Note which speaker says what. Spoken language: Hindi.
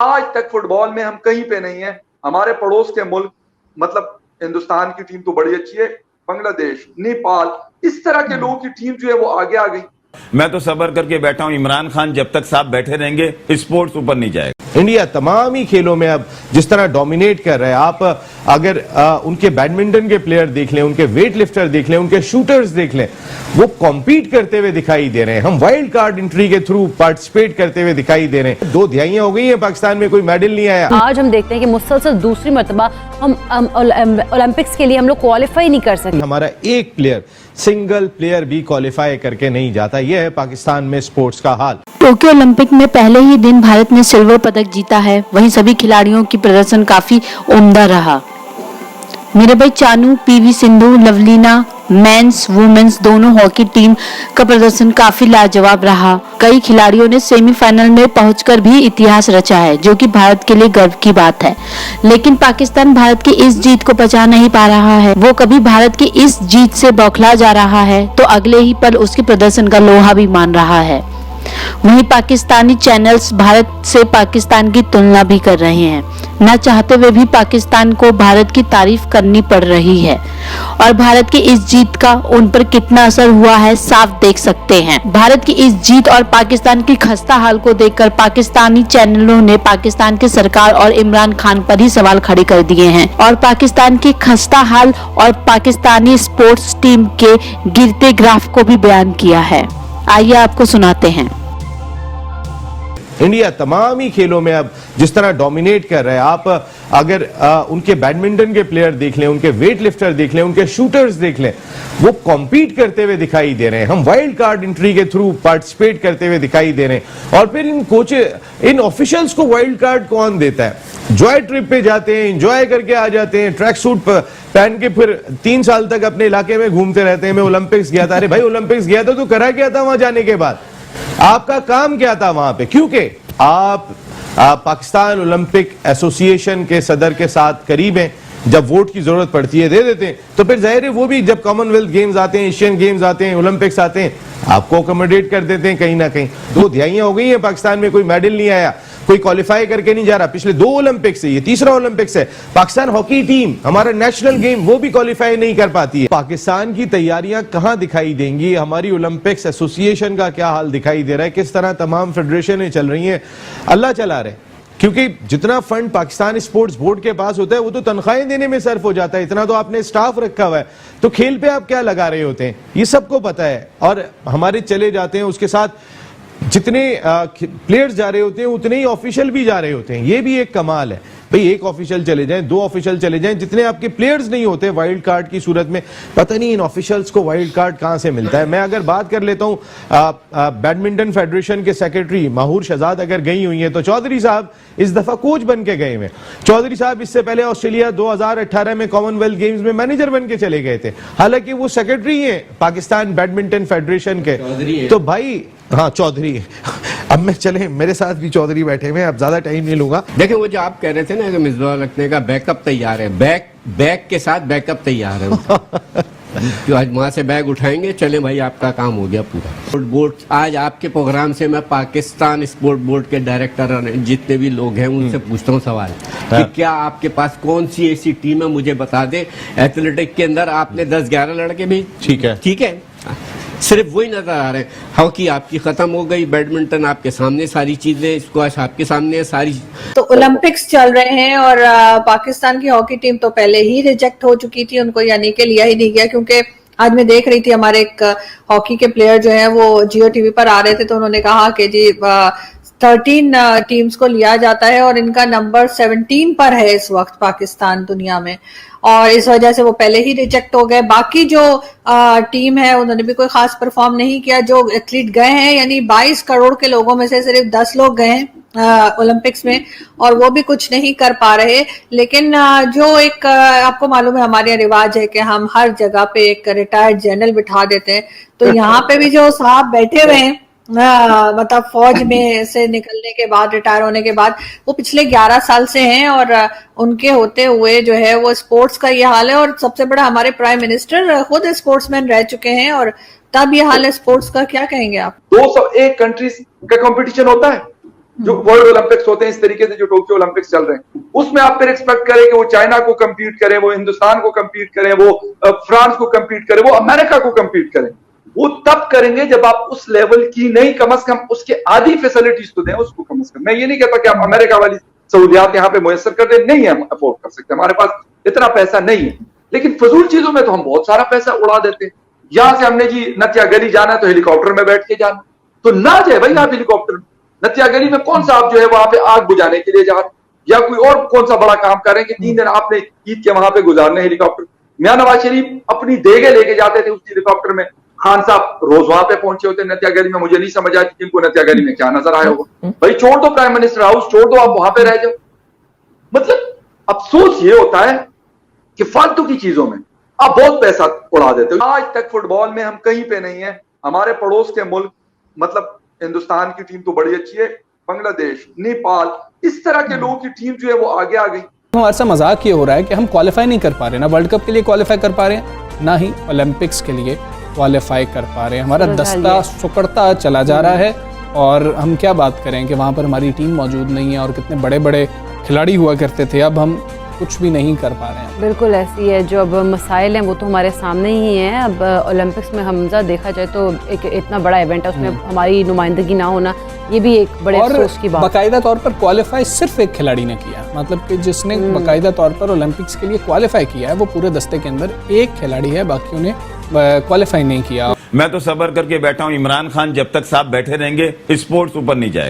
Speaker 1: आज तक फुटबॉल में हम कहीं पे नहीं है। हमारे पड़ोस के मुल्क मतलब हिंदुस्तान की टीम तो बड़ी अच्छी है, बांग्लादेश, नेपाल, इस तरह के लोगों की टीम जो है वो आगे आ गई।
Speaker 2: मैं तो सब्र करके बैठा हूं, इमरान खान जब तक साहब बैठे रहेंगे स्पोर्ट्स ऊपर नहीं जाएगा।
Speaker 3: इंडिया तमाम ही खेलों में अब जिस तरह डोमिनेट कर रहा है, आप अगर उनके बैडमिंटन के प्लेयर देख लें, उनके वेट लिफ्टर देख लें, उनके शूटर्स देख लें, वो कॉम्पीट करते हुए दिखाई दे रहे हैं। हम वाइल्ड कार्ड एंट्री के थ्रू पार्टिसिपेट करते हुए दिखाई दे रहे हैं। 2 दिहाइयां हो गई हैं पाकिस्तान में कोई मेडल नहीं आया।
Speaker 4: आज हम देखते हैं कि मुसलसल दूसरी मर्तबा हम ओलंपिक्स के लिए हम लोग क्वालिफाई नहीं कर सकते।
Speaker 3: हमारा एक प्लेयर, सिंगल प्लेयर भी क्वालिफाई करके नहीं जाता। यह है पाकिस्तान में स्पोर्ट्स का हाल।
Speaker 5: टोक्यो ओलंपिक में पहले ही दिन भारत ने सिल्वर पदक जीता है, वहीं सभी खिलाड़ियों की प्रदर्शन काफी उम्दा रहा। मेरे भाई Chanu, PV Sindhu, Lovlina, men's women's दोनों हॉकी टीम का प्रदर्शन काफी लाजवाब रहा। कई खिलाड़ियों ने सेमीफाइनल में पहुंचकर भी इतिहास रचा है, जो कि भारत के लिए गर्व की बात है। लेकिन पाकिस्तान भारत की इस जीत को पचा नहीं पा रहा है। वो कभी भारत की इस जीत से बौखला जा रहा है तो अगले ही पल उसके प्रदर्शन का लोहा भी मान रहा है। वहीं पाकिस्तानी चैनल्स भारत से पाकिस्तान की तुलना भी कर रहे हैं। न चाहते हुए भी पाकिस्तान को भारत की तारीफ करनी पड़ रही है और भारत की इस जीत का उन पर कितना असर हुआ है साफ देख सकते हैं। भारत की इस जीत और पाकिस्तान की खस्ता हाल को देखकर पाकिस्तानी चैनलों ने पाकिस्तान की सरकार और इमरान खान पर ही सवाल खड़े कर दिए हैं और पाकिस्तान की खस्ता हाल और पाकिस्तानी स्पोर्ट्स टीम के गिरते ग्राफ को भी बयान किया है। आइए आपको सुनाते हैं।
Speaker 3: इंडिया तमाम ही खेलों में अब जिस तरह डोमिनेट कर रहा है, आप अगर उनके बैडमिंटन के प्लेयर देख लें, उनके वेट लिफ्टर देख लें, उनके शूटर्स देख लें, वो कॉम्पीट करते हुए दिखाई दे रहे हैं। हम वाइल्ड कार्ड एंट्री के थ्रू पार्टिसिपेट करते हुए दिखाई दे रहे हैं। और फिर इन ऑफिशियल्स को वाइल्ड कार्ड कौन देता है? जॉय ट्रिप पे जाते हैं, एंजॉय करके आ जाते हैं, ट्रैक सूट पहन के फिर 3 साल तक अपने इलाके में घूमते रहते हैं। मैं ओलंपिक्स गया था। अरे भाई, ओलंपिक्स गया था तो करा क्या था वहां जाने के बाद? आपका काम क्या था वहां पे? क्योंकि आप पाकिस्तान ओलंपिक एसोसिएशन के सदर के साथ करीब हैं, जब वोट की जरूरत पड़ती है दे देते हैं। तो फिर जाहिर है वो भी जब कॉमनवेल्थ गेम्स आते हैं, एशियन गेम्स आते हैं, ओलंपिक्स आते हैं, आपको अकोमोडेट कर देते हैं कहीं ना कहीं। 2 दिहाइयां हो गई हैं पाकिस्तान में कोई मेडल नहीं आया, कोई क्वालिफाई करके नहीं जा रहा। पिछले 2 ओलंपिक्स है, ये तीसरा ओलंपिक्स है। पाकिस्तान हॉकी टीम, हमारा नेशनल गेम, वो भी क्वालिफाई नहीं कर पाती है। पाकिस्तान की तैयारियां कहां दिखाई देंगी? हमारी ओलंपिक्स एसोसिएशन का क्या हाल दिखाई दे रहा है? किस तरह तमाम फेडरेशनें चल रही हैं? अल्लाह चला रहे। क्योंकि जितना फंड पाकिस्तान स्पोर्ट्स बोर्ड के पास होता है वो तो तनख्वाहें देने में सर्फ हो जाता है। इतना तो आपने स्टाफ रखा हुआ है, तो खेल पे आप क्या लगा रहे होते हैं, ये सबको पता है। और हमारे चले जाते हैं, उसके साथ जितने प्लेयर्स जा रहे होते हैं उतने ही ऑफिशियल भी जा रहे होते हैं। ये भी एक कमाल है भाई। 1 ऑफिशियल चले जाएं, 2 ऑफिशियल चले जाएं, जितने आपके प्लेयर्स नहीं होते वाइल्ड कार्ड की सूरत में, पता नहीं इन ऑफिशियल्स को वाइल्ड कार्ड कहां से मिलता है। मैं अगर बात कर लेता हूं बैडमिंटन फेडरेशन के सेक्रेटरी माहूर शहजाद अगर गई हुई है, तो चौधरी साहब इस दफा कोच बन के गए हुए। चौधरी साहब इससे पहले ऑस्ट्रेलिया 2018 में कॉमनवेल्थ गेम्स में मैनेजर बन के चले गए थे, हालांकि वो सेक्रेटरी हैं पाकिस्तान बैडमिंटन फेडरेशन के। तो भाई हाँ, चौधरी। अब मैं चले, मेरे साथ भी चौधरी बैठे हुए, अब ज्यादा टाइम नहीं लूंगा।
Speaker 6: देखिए, वो जो आप कह रहे थे ना कि मिसबाह रखने का बैकअप तैयार है, बैग के साथ बैकअप तैयार है। तो आज वहां से बैग उठाएंगे, चले भाई आपका काम हो गया पूरा। स्पोर्ट बोर्ड, आज आपके प्रोग्राम से मैं पाकिस्तान स्पोर्ट बोर्ड के डायरेक्टर जितने भी लोग हैं उनसे पूछता हूँ सवाल कि क्या आपके पास कौन सी ऐसी टीम है, मुझे बता दे। एथलेटिक के अंदर आपने 10-11 लड़के भी, ठीक है, सिर्फ वही नजर आ रहे हैं। हॉकी आपकी खत्म हो गई, बैडमिंटन आपके सामने सारी चीजें, स्क्वैश आपके सामने सारी।
Speaker 7: तो ओलंपिक्स चल रहे हैं और पाकिस्तान की हॉकी टीम तो पहले ही रिजेक्ट हो चुकी थी, उनको यानी कि लिया ही नहीं गया। क्योंकि आज मैं देख रही थी हमारे एक हॉकी के प्लेयर जो है वो जियो टीवी पर आ रहे थे, तो उन्होंने कहा कि जी 13 टीम्स को लिया जाता है और इनका नंबर 17 पर है इस वक्त पाकिस्तान दुनिया में, और इस वजह से वो पहले ही रिजेक्ट हो गए। बाकी जो टीम है उन्होंने भी कोई खास परफॉर्म नहीं किया। जो एथलीट गए हैं, यानी 22 करोड़ के लोगों में से सिर्फ 10 लोग गए हैं ओलंपिक्स में, और वो भी कुछ नहीं कर पा रहे। लेकिन जो एक आपको मालूम है हमारे यहाँ रिवाज है कि हम हर जगह पे एक रिटायर्ड जनरल बिठा देते हैं, तो यहाँ पे भी जो साहब बैठे हुए हैं मतलब फौज में से निकलने के बाद, रिटायर होने के बाद, वो पिछले 11 साल से हैं और उनके होते हुए जो है वो स्पोर्ट्स का ये हाल है। और सबसे बड़ा हमारे प्राइम मिनिस्टर खुद स्पोर्ट्समैन रह चुके हैं और तब ये हाल है स्पोर्ट्स का। क्या कहेंगे आप?
Speaker 1: 201 कंट्रीज का कंपटीशन होता है, जो वर्ल्ड ओलंपिक्स होते हैं इस तरीके से जो टोक्यो ओलंपिक्स चल रहे हैं, उसमें आप फिर एक्सपेक्ट करें कि वो चाइना को कंपीट करें, वो हिंदुस्तान को कंपीट करें, वो फ्रांस को कंपीट करें, वो अमेरिका को कंपीट करें। वो तब करेंगे जब आप उस लेवल की नहीं, कम से कम उसके आधी फैसिलिटीज तो दें उसको कम से कम। मैं ये नहीं कहता कि आप अमेरिका वाली सहूलियात यहाँ पे मुयसर कर दें, नहीं हम अफोर्ड कर सकते, हमारे पास इतना पैसा नहीं है, लेकिन फजूल चीजों में तो हम बहुत सारा पैसा उड़ा देते हैं। यहां से हमने जी नत्या गली जाना है तो हेलीकॉप्टर में बैठ के जाना, तो ना जाए भाई आप हेलीकॉप्टर में। नत्या गली में कौन सा आप जो है वहां पे आग बुझाने के लिए जा रहे, या कोई और कौन सा बड़ा काम कर रहे हैं कि 3 दिन आपने ईद के वहां पे गुजारने हेलीकॉप्टर। मियां नवाज शरीफ अपनी देगे लेके जाते थे उस हेलीकॉप्टर में, खान साहब रोज वहां पे पहुंचे होते नत्या गली में। मुझे नहीं समझ आती कि इनको नत्या गली में क्या नजर आया होगा। भाई छोड़ दो प्राइम मिनिस्टर हाउस, छोड़ दो, आप वहां पे रह जाओ। मतलब अफसोस ये होता है कि फालतू की चीजों में आप बहुत पैसा उड़ा देते हो। आज तक फुटबॉल में हम कहीं पे नहीं है। हमारे पड़ोस के मुल्क, मतलब हिंदुस्तान की टीम तो बड़ी अच्छी है, बांग्लादेश, नेपाल, इस तरह के लोगों की टीम जो है वो आगे आ गई।
Speaker 8: हमारे साथ मजाक ये हो रहा है कि हम क्वालिफाई नहीं कर पा रहे, ना वर्ल्ड कप के लिए क्वालिफाई कर पा रहे हैं, ना ही ओलंपिक्स के लिए क्वालिफाई कर पा रहे हैं। हमारा दस्ता सुकड़ता चला जा रहा है और हम क्या बात करें कि वहाँ पर हमारी टीम मौजूद नहीं है और कितने बड़े बड़े खिलाड़ी हुआ करते थे, अब हम कुछ भी नहीं कर पा रहे हैं।
Speaker 4: बिल्कुल ऐसी है, जो अब मसाइल हैं वो तो हमारे सामने ही हैं। अब ओलंपिक्स में हमजा देखा जाए तो एक इतना बड़ा इवेंट है, उसमें हमारी नुमाइंदगी ना होना ये भी एक बड़े अफसोस की बात है।
Speaker 8: बाकायदा तौर पर क्वालिफाई सिर्फ एक खिलाड़ी ने किया, मतलब कि जिसने बाकायदा तौर पर ओलंपिक्स के लिए क्वालिफाई किया है वो पूरे दस्ते के अंदर एक खिलाड़ी है, बाकियों ने क्वालिफाई नहीं किया।
Speaker 2: मैं तो सब्र करके बैठा हूं, इमरान खान जब तक साहब बैठे रहेंगे स्पोर्ट्स ऊपर नहीं जाएगा।